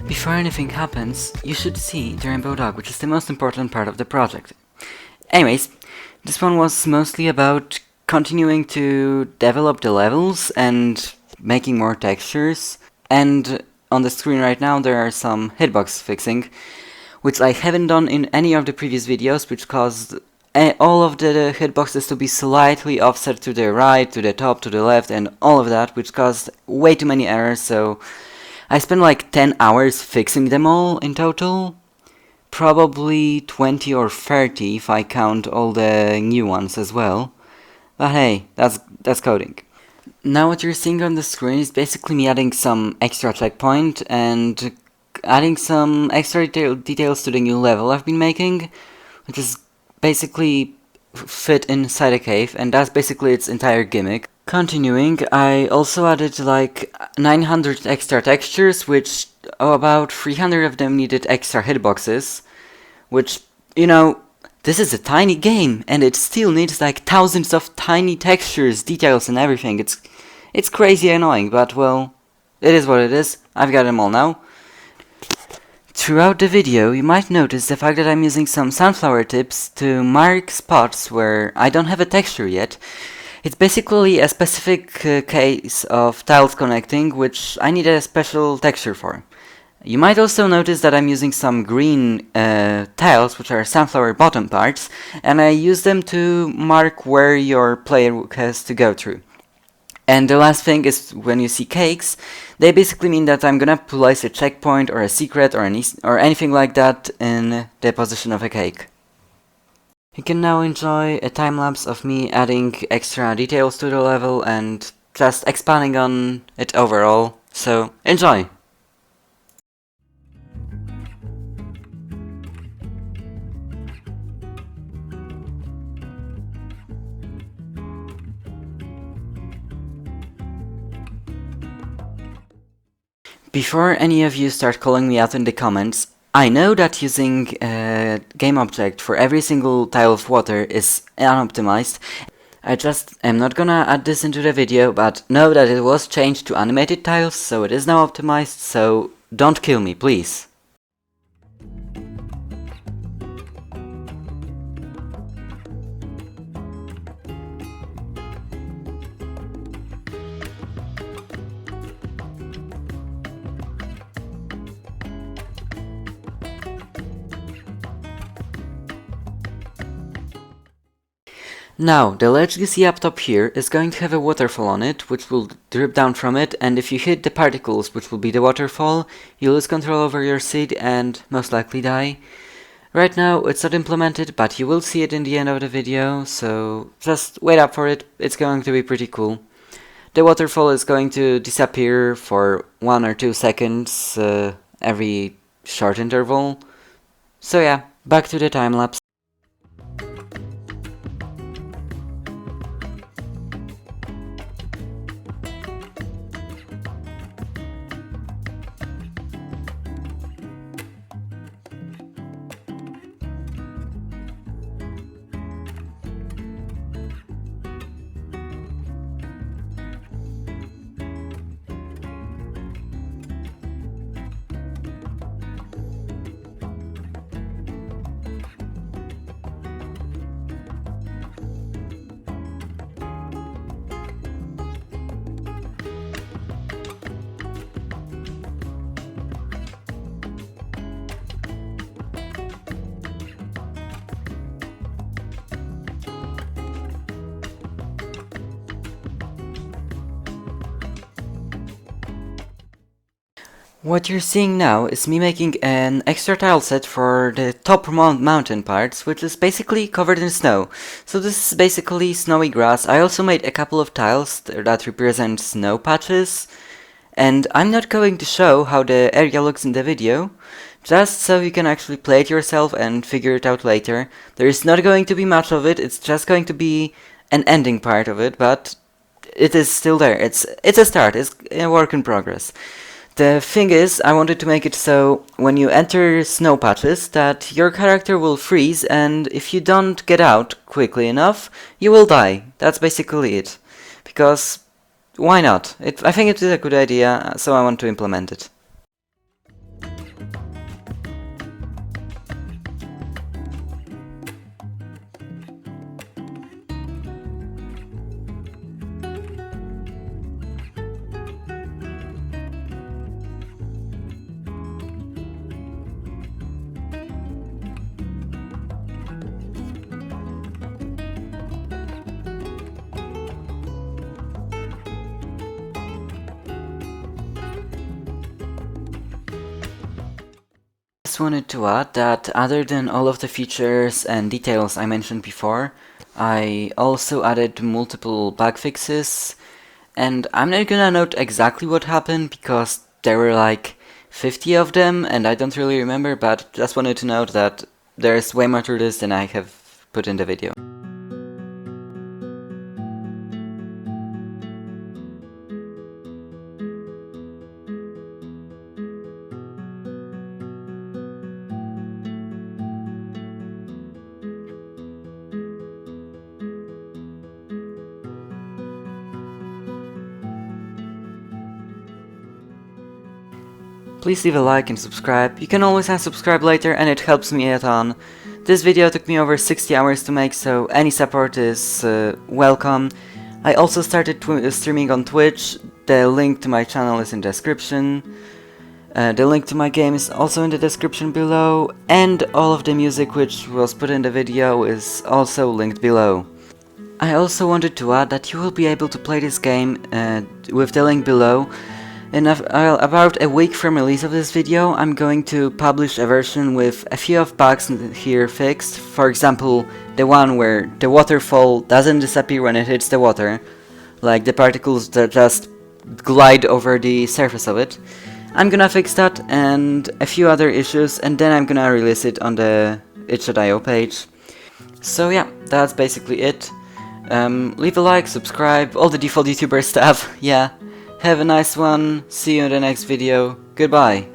Before anything happens, you should see the rainbow dog, which is the most important part of the project. Anyways, this one was mostly about continuing to develop the levels and making more textures. And on the screen right now there are some hitbox fixing, which I haven't done in any of the previous videos, which caused all of the hitboxes to be slightly offset to the right, to the top, to the left, and all of that, which caused way too many errors, so I spent like 10 hours fixing them all in total. Probably 20 or 30 if I count all the new ones as well. But hey, that's coding. Now what you're seeing on the screen is basically me adding some extra checkpoint and adding some extra details to the new level I've been making, which is basically fit inside a cave, and that's basically its entire gimmick. Continuing, I also added like 900 extra textures, which about 300 of them needed extra hitboxes, which, you know, this is a tiny game, and it still needs like thousands of tiny textures, details and everything. It's crazy annoying, but well, it is what it is. I've got them all now. Throughout the video, you might notice the fact that I'm using some sunflower tips to mark spots where I don't have a texture yet. It's basically a specific case of tiles connecting, which I need a special texture for. You might also notice that I'm using some green tiles, which are sunflower bottom parts, and I use them to mark where your player has to go through. And the last thing is, when you see cakes, they basically mean that I'm gonna place a checkpoint or a secret or anything like that in the position of a cake. You can now enjoy a time-lapse of me adding extra details to the level and just expanding on it overall, so enjoy! Before any of you start calling me out in the comments, I know that using a game object for every single tile of water is unoptimized. I just am not gonna add this into the video, but know that it was changed to animated tiles, so it is now optimized, so don't kill me, please. Now, the ledge you see up top here is going to have a waterfall on it, which will drip down from it, and if you hit the particles, which will be the waterfall, you lose control over your seed and most likely die. Right now, it's not implemented, but you will see it in the end of the video, so just wait up for it, it's going to be pretty cool. The waterfall is going to disappear for 1 or 2 seconds every short interval. So yeah, back to the time-lapse. What you're seeing now is me making an extra tile set for the top mountain parts, which is basically covered in snow. So this is basically snowy grass. I also made a couple of tiles that represent snow patches, and I'm not going to show how the area looks in the video, just so you can actually play it yourself and figure it out later. There is not going to be much of it, it's just going to be an ending part of it, but it is still there. It's a start, it's a work in progress. The thing is, I wanted to make it so when you enter snow patches that your character will freeze, and if you don't get out quickly enough, you will die. That's basically it. Because why not? I think it is a good idea, so I want to implement it. just wanted to add that other than all of the features and details I mentioned before, I also added multiple bug fixes, and I'm not gonna note exactly what happened because there were like 50 of them and I don't really remember, but just wanted to note that there's way more to this than I have put in the video. Please leave a like and subscribe. You can always unsubscribe later and it helps me a ton. This video took me over 60 hours to make, so any support is welcome. I also started streaming on Twitch. The link to my channel is in the description. The link to my game is also in the description below, and all of the music which was put in the video is also linked below. I also wanted to add that you will be able to play this game with the link below. In about a week from release of this video, I'm going to publish a version with a few of bugs here fixed. For example, the one where the waterfall doesn't disappear when it hits the water, like the particles that just glide over the surface of it. I'm gonna fix that and a few other issues, and then I'm gonna release it on the itch.io page. So yeah, that's basically it. Leave a like, subscribe, all the default YouTuber stuff, yeah. Have a nice one, see you in the next video, goodbye!